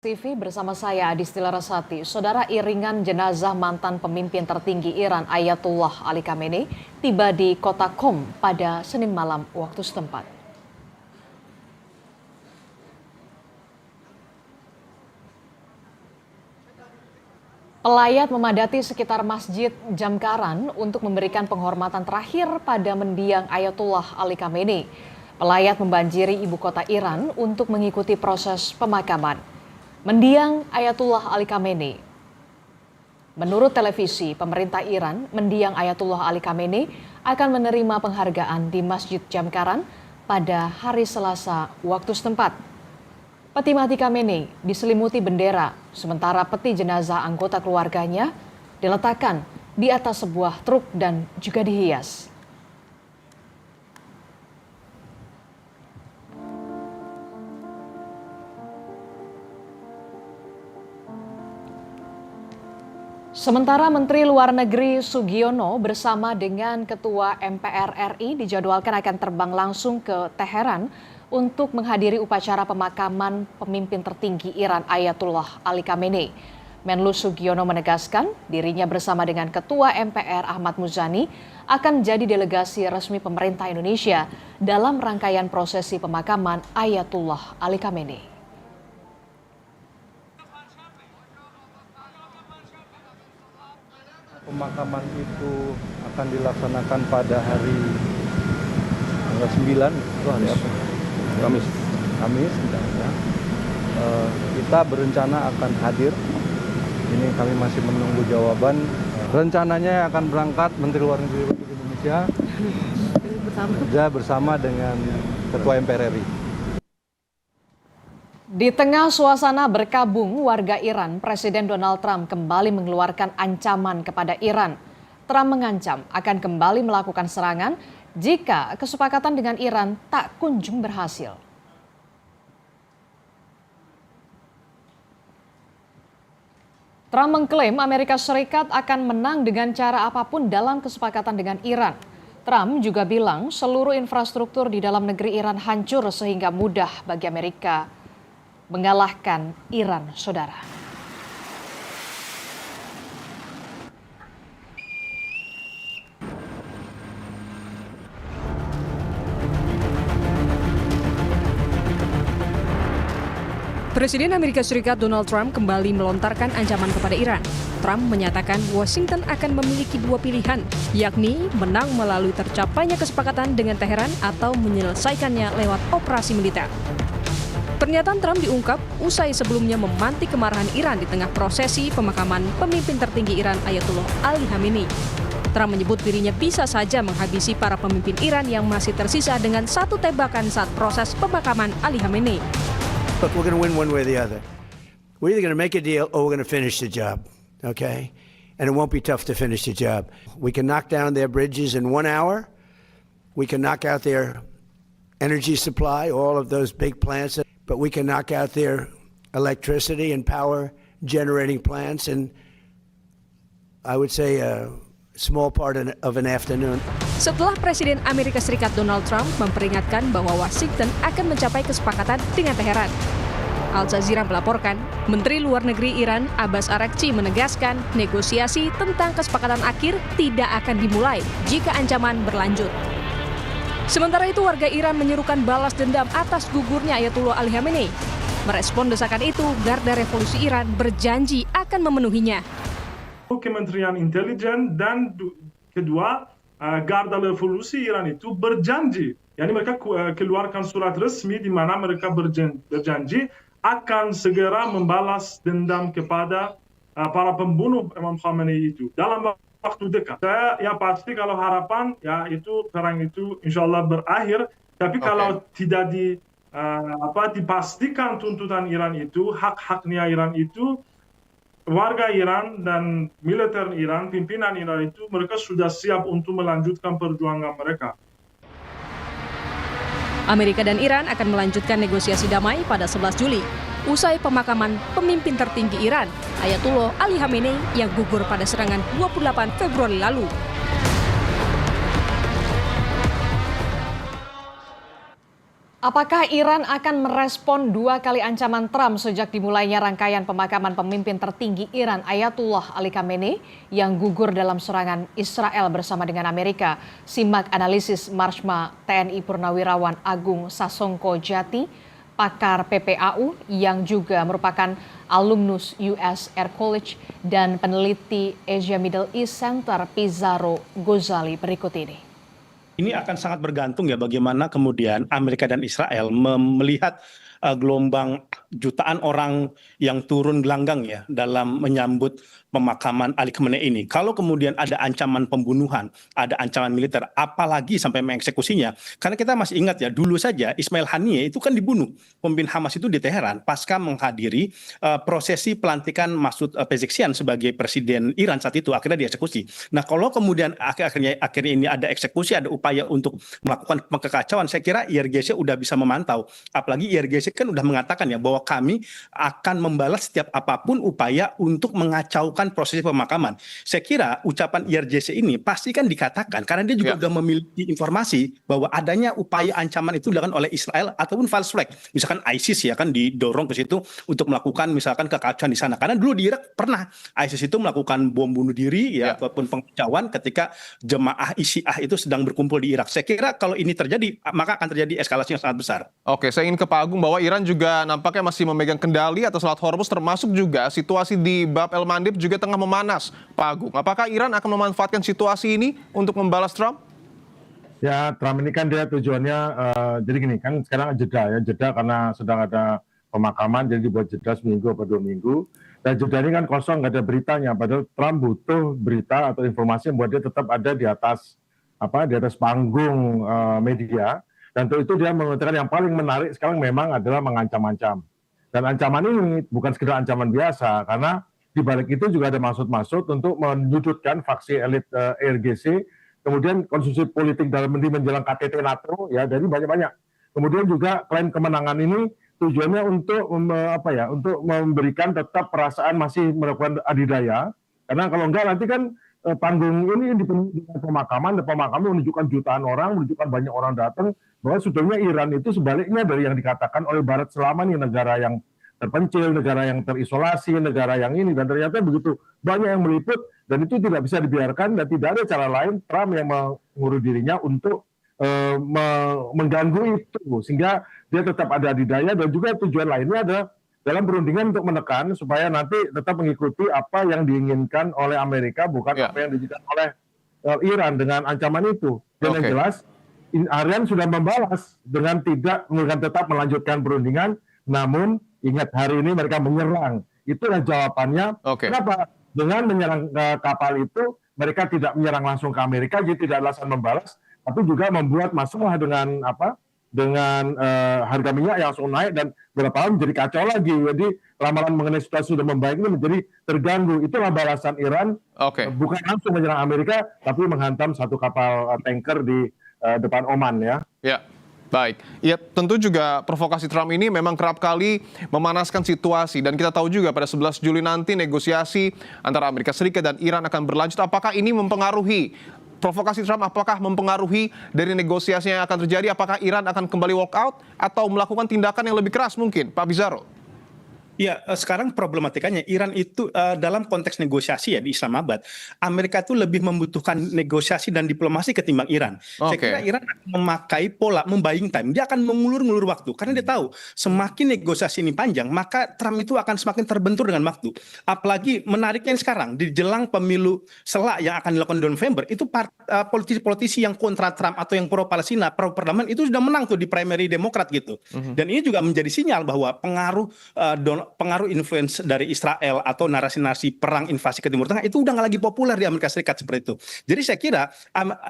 TV bersama saya Adisti Larasati. Saudara, iringan jenazah mantan pemimpin tertinggi Iran Ayatullah Ali Khamenei tiba di kota Qom pada Senin malam waktu setempat. Pelayat memadati sekitar Masjid Jamkaran untuk memberikan penghormatan terakhir pada mendiang Ayatullah Ali Khamenei. Pelayat membanjiri ibu kota Iran untuk mengikuti proses pemakaman mendiang Ayatullah Ali Khamenei. Menurut televisi pemerintah Iran, mendiang Ayatullah Ali Khamenei akan menerima penghargaan di Masjid Jamkaran pada hari Selasa waktu setempat. Peti mati Khamenei diselimuti bendera, sementara peti jenazah anggota keluarganya diletakkan di atas sebuah truk dan juga dihias. Sementara Menteri Luar Negeri Sugiono bersama dengan Ketua MPR RI dijadwalkan akan terbang langsung ke Teheran untuk menghadiri upacara pemakaman pemimpin tertinggi Iran Ayatullah Ali Khamenei. Menlu Sugiono menegaskan dirinya bersama dengan Ketua MPR Ahmad Muzani akan menjadi delegasi resmi pemerintah Indonesia dalam rangkaian prosesi pemakaman Ayatullah Ali Khamenei. Pemakaman itu akan dilaksanakan pada hari tanggal 9, itu hari apa? Kamis. Ya. Kita berencana akan hadir. Ini kami masih menunggu jawaban. Rencananya akan berangkat Menteri Luar Negeri Republik Indonesia bersama dengan Ketua MPR RI. Di tengah suasana berkabung warga Iran, Presiden Donald Trump kembali mengeluarkan ancaman kepada Iran. Trump mengancam akan kembali melakukan serangan jika kesepakatan dengan Iran tak kunjung berhasil. Trump mengklaim Amerika Serikat akan menang dengan cara apapun dalam kesepakatan dengan Iran. Trump juga bilang seluruh infrastruktur di dalam negeri Iran hancur sehingga mudah bagi Amerika mengalahkan Iran, saudara. Presiden Amerika Serikat Donald Trump kembali melontarkan ancaman kepada Iran. Trump menyatakan Washington akan memiliki dua pilihan, yakni menang melalui tercapainya kesepakatan dengan Teheran atau menyelesaikannya lewat operasi militer. Pernyataan Trump diungkap usai sebelumnya memantik kemarahan Iran di tengah prosesi pemakaman pemimpin tertinggi Iran Ayatullah Ali Khamenei. Trump menyebut dirinya bisa saja menghabisi para pemimpin Iran yang masih tersisa dengan satu tembakan saat proses pemakaman Ali Khamenei. Look, we're going to win one way or the other. We're either going to make a deal or we're going to finish the job, okay? And it won't be tough to finish the job. We can knock down their bridges in 1 hour. We can knock out their energy supply, all of those big plants. But we can knock out their electricity and power generating plants in, I would say, a small part of an afternoon. Setelah Presiden Amerika Serikat Donald Trump memperingatkan bahwa Washington akan mencapai kesepakatan dengan Teheran. Al Jazeera melaporkan, Menteri Luar Negeri Iran Abbas Araghchi menegaskan negosiasi tentang kesepakatan akhir tidak akan dimulai jika ancaman berlanjut. Sementara itu warga Iran menyerukan balas dendam atas gugurnya Ayatullah Ali Khamenei. Merespon desakan itu, Garda Revolusi Iran berjanji akan memenuhinya. Kementerian Intelijen dan kedua Garda Revolusi Iran itu berjanji, yakni mereka keluarkan surat resmi di mana mereka berjanji akan segera membalas dendam kepada para pembunuh Imam Khamenei itu dalam waktu dekat. Saya pasti kalau harapan itu perang itu insya Allah berakhir. Tapi kalau tidak dipastikan tuntutan Iran itu, hak-haknya Iran itu, warga Iran dan militer Iran, pimpinan Iran itu mereka sudah siap untuk melanjutkan perjuangan mereka. Amerika dan Iran akan melanjutkan negosiasi damai pada 11 Juli. Usai pemakaman pemimpin tertinggi Iran, Ayatullah Ali Khamenei yang gugur pada serangan 28 Februari lalu. Apakah Iran akan merespon 2 kali ancaman Trump sejak dimulainya rangkaian pemakaman pemimpin tertinggi Iran Ayatullah Ali Khamenei yang gugur dalam serangan Israel bersama dengan Amerika? Simak analisis Marsma TNI Purnawirawan Agung Sasongko Jati, pakar PPAU yang juga merupakan alumnus US Air College dan peneliti Asia Middle East Center Pizarro Ghazali berikut ini. Ini akan sangat bergantung ya bagaimana kemudian Amerika dan Israel melihat gelombang jutaan orang yang turun gelanggang ya dalam menyambut pemakaman Ali Khamenei ini. Kalau kemudian ada ancaman pembunuhan, ada ancaman militer, apalagi sampai mengeksekusinya. Karena kita masih ingat ya, dulu saja Ismail Haniyeh itu kan dibunuh. Pemimpin Hamas itu di Teheran pasca menghadiri prosesi pelantikan Masoud Pezeshkian sebagai presiden Iran saat itu, akhirnya dieksekusi. Nah, kalau kemudian akhirnya ini ada eksekusi, ada upaya untuk melakukan kekacauan, saya kira IRGC udah bisa memantau. Apalagi IRGC kan udah mengatakan ya bahwa kami akan membalas setiap apapun upaya untuk mengacaukan prosesi pemakaman. Saya kira ucapan IRGC ini pasti kan dikatakan karena dia juga sudah memiliki informasi bahwa adanya upaya ancaman itu dilakukan oleh Israel ataupun false flag. Misalkan ISIS ya kan didorong ke situ untuk melakukan misalkan kekacauan di sana. Karena dulu di Irak pernah ISIS itu melakukan bom bunuh diri ya ataupun pengacauan ketika jemaah Syiah itu sedang berkumpul di Irak. Saya kira kalau ini terjadi maka akan terjadi eskalasi yang sangat besar. Oke, saya ingin ke Pak Agung bahwa Iran juga nampaknya masih memegang kendali atas Selat Hormuz, termasuk juga situasi di Bab el-Mandeb juga tengah memanas. Pak Agung, apakah Iran akan memanfaatkan situasi ini untuk membalas Trump? Ya, Trump ini kan dia tujuannya, jadi gini, kan sekarang jeda karena sedang ada pemakaman, jadi dibuat jeda seminggu atau 2 minggu. Dan jeda ini kan kosong, nggak ada beritanya, padahal Trump butuh berita atau informasi yang buat dia tetap ada di atas panggung media. Dan untuk itu dia mengatakan yang paling menarik sekarang memang adalah mengancam-ancam. Dan ancaman ini bukan sekedar ancaman biasa, karena di balik itu juga ada maksud-maksud untuk menyudutkan faksi elit IRGC, kemudian konsumsi politik dalam menjelang KTT NATO, ya dari banyak-banyak. Kemudian juga klaim kemenangan ini tujuannya untuk untuk memberikan tetap perasaan masih melakukan adidaya, karena kalau enggak nanti kan panggung ini dipenuhi dengan pemakaman menunjukkan jutaan orang, menunjukkan banyak orang datang, bahwa sebetulnya Iran itu sebaliknya dari yang dikatakan oleh Barat selama ini, negara yang terpencil, negara yang terisolasi, negara yang ini, dan ternyata begitu banyak yang meliput, dan itu tidak bisa dibiarkan, dan tidak ada cara lain Trump yang mengurus dirinya untuk mengganggu itu, sehingga dia tetap ada adidaya, dan juga tujuan lainnya ada dalam perundingan untuk menekan supaya nanti tetap mengikuti apa yang diinginkan oleh Amerika, bukan apa yang diinginkan oleh Iran dengan ancaman itu. Dan yang jelas, Iran sudah membalas dengan tetap melanjutkan perundingan, namun ingat hari ini mereka menyerang. Itulah jawabannya. Kenapa? Dengan menyerang kapal itu, mereka tidak menyerang langsung ke Amerika, jadi tidak alasan membalas, tapi juga membuat masalah dengan harga minyak yang langsung naik, dan beberapa hal menjadi kacau lagi. Jadi ramalan mengenai situasi sudah membaik ini menjadi terganggu. Itulah balasan Iran, bukan langsung menyerang Amerika, tapi menghantam satu kapal tanker di depan Oman ya. Ya. Baik, ya tentu juga provokasi Trump ini memang kerap kali memanaskan situasi, dan kita tahu juga pada 11 Juli nanti negosiasi antara Amerika Serikat dan Iran akan berlanjut. Apakah ini mempengaruhi provokasi Trump, apakah mempengaruhi dari negosiasi yang akan terjadi? Apakah Iran akan kembali walk out atau melakukan tindakan yang lebih keras mungkin, Pak Pizarro? Ya, sekarang problematikanya Iran itu dalam konteks negosiasi ya di Islamabad, Amerika itu lebih membutuhkan negosiasi dan diplomasi ketimbang Iran. Saya kira Iran akan memakai pola membuying time. Dia akan mengulur-ngulur waktu karena dia tahu semakin negosiasi ini panjang, maka Trump itu akan semakin terbentur dengan waktu. Apalagi menariknya sekarang di jelang pemilu selak yang akan dilakukan di November, itu politisi-politisi yang kontra Trump atau yang pro Palestina, pro perdamaian itu sudah menang tuh di primary Demokrat gitu. Dan ini juga menjadi sinyal bahwa pengaruh influence dari Israel atau narasi-narasi perang invasi ke Timur Tengah itu udah nggak lagi populer di Amerika Serikat seperti itu. Jadi saya kira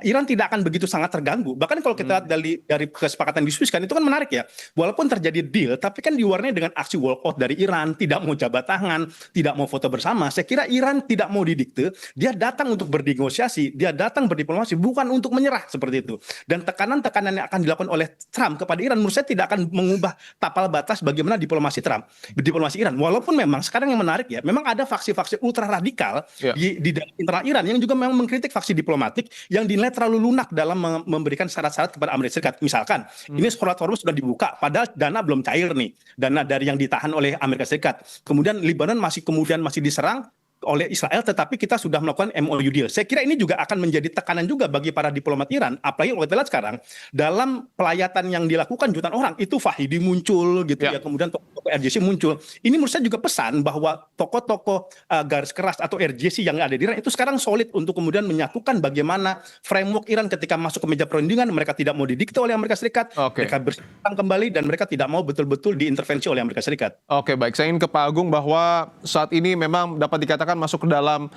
Iran tidak akan begitu sangat terganggu. Bahkan kalau kita lihat dari kesepakatan di Swiss kan itu kan menarik ya. Walaupun terjadi deal, tapi kan diwarnai dengan aksi walkout dari Iran, tidak mau jabat tangan, tidak mau foto bersama. Saya kira Iran tidak mau didikte, dia datang untuk bernegosiasi, dia datang berdiplomasi, bukan untuk menyerah seperti itu. Dan tekanan-tekanan yang akan dilakukan oleh Trump kepada Iran menurut saya tidak akan mengubah tapal batas bagaimana diplomasi Trump. Diplomasi diplomasi Iran. Walaupun memang sekarang yang menarik ya, memang ada faksi-faksi ultra radikal di dalam internal Iran yang juga memang mengkritik faksi diplomatik yang dinilai terlalu lunak dalam memberikan syarat-syarat kepada Amerika Serikat. Misalkan, ini Surat Hormuz sudah dibuka, padahal dana belum cair nih, dana dari yang ditahan oleh Amerika Serikat. Kemudian Lebanon masih diserang oleh Israel, tetapi kita sudah melakukan MOU deal. Saya kira ini juga akan menjadi tekanan juga bagi para diplomat Iran, apalagi kalau kita lihat sekarang dalam pelayatan yang dilakukan jutaan orang itu Fahidi muncul gitu ya, kemudian tokoh RJC muncul. Ini menurut saya juga pesan bahwa tokoh-tokoh garis keras atau RJC yang ada di Iran itu sekarang solid untuk kemudian menyatukan bagaimana framework Iran ketika masuk ke meja perundingan, mereka tidak mau didikte oleh Amerika Serikat, mereka bersihkan kembali dan mereka tidak mau betul-betul diintervensi oleh Amerika Serikat. Oke, baik. Saya ingin ke Pak Agung bahwa saat ini memang dapat dikatakan masuk ke dalam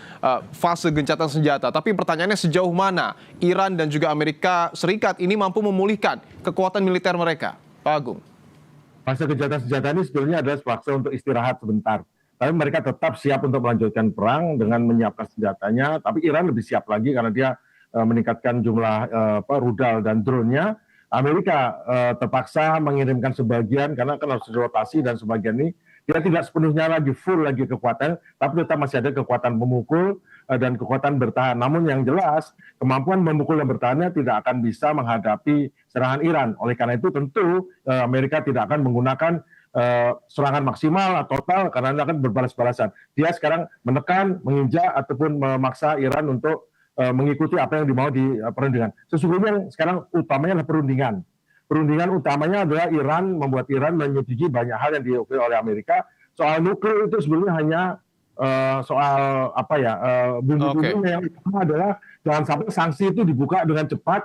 fase gencatan senjata. Tapi pertanyaannya sejauh mana Iran dan juga Amerika Serikat ini mampu memulihkan kekuatan militer mereka? Pak Agung. Fase gencatan senjata ini sebenarnya adalah fase untuk istirahat sebentar. Tapi mereka tetap siap untuk melanjutkan perang dengan menyiapkan senjatanya. Tapi Iran lebih siap lagi karena dia meningkatkan jumlah rudal dan drone-nya. Amerika terpaksa mengirimkan sebagian karena kan harus dirotasi dan sebagian ini dia tidak sepenuhnya lagi full lagi kekuatan, tapi tetap masih ada kekuatan memukul dan kekuatan bertahan. Namun yang jelas kemampuan memukul dan bertahannya tidak akan bisa menghadapi serangan Iran. Oleh karena itu tentu Amerika tidak akan menggunakan serangan maksimal atau total karena akan berbalas-balasan. Dia sekarang menekan, menginjak ataupun memaksa Iran untuk mengikuti apa yang dimau di perundingan. Sesungguhnya sekarang utamanya adalah perundingan. Perundingan utamanya adalah Iran, membuat Iran menyetujui banyak hal yang diakui oleh Amerika. Soal nuklir itu sebenarnya hanya soal bumbu-bumbunya. Yang utama adalah jangan sampai sanksi itu dibuka dengan cepat,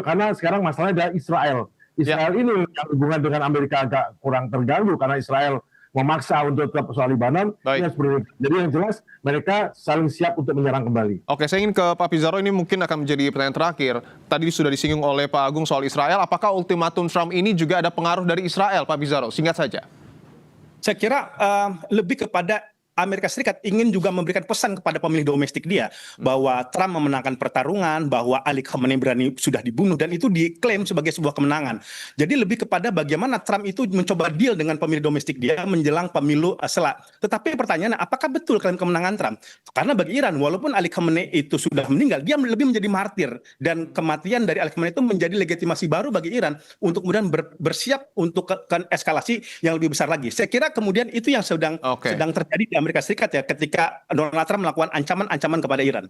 karena sekarang masalahnya adalah Israel. Israel ini yang hubungan dengan Amerika agak kurang terganggu karena Israel memaksa untuk tetap soal Libanon. Jadi yang jelas mereka saling siap untuk menyerang kembali. Oke, saya ingin ke Pak Pizarro, ini mungkin akan menjadi pertanyaan terakhir. Tadi sudah disinggung oleh Pak Agung soal Israel. Apakah ultimatum Trump ini juga ada pengaruh dari Israel, Pak Pizarro? Singkat saja. Saya kira lebih kepada Amerika Serikat ingin juga memberikan pesan kepada pemilih domestik dia bahwa Trump memenangkan pertarungan, bahwa Ali Khamenei sudah dibunuh dan itu diklaim sebagai sebuah kemenangan. Jadi lebih kepada bagaimana Trump itu mencoba deal dengan pemilih domestik dia menjelang pemilu sela. Tetapi pertanyaannya apakah betul klaim kemenangan Trump? Karena bagi Iran walaupun Ali Khamenei itu sudah meninggal, dia lebih menjadi martir dan kematian dari Ali Khamenei itu menjadi legitimasi baru bagi Iran untuk kemudian bersiap untuk eskalasi yang lebih besar lagi. Saya kira kemudian itu yang sedang terjadi di Amerika Serikat ya ketika Donald Trump melakukan ancaman-ancaman kepada Iran.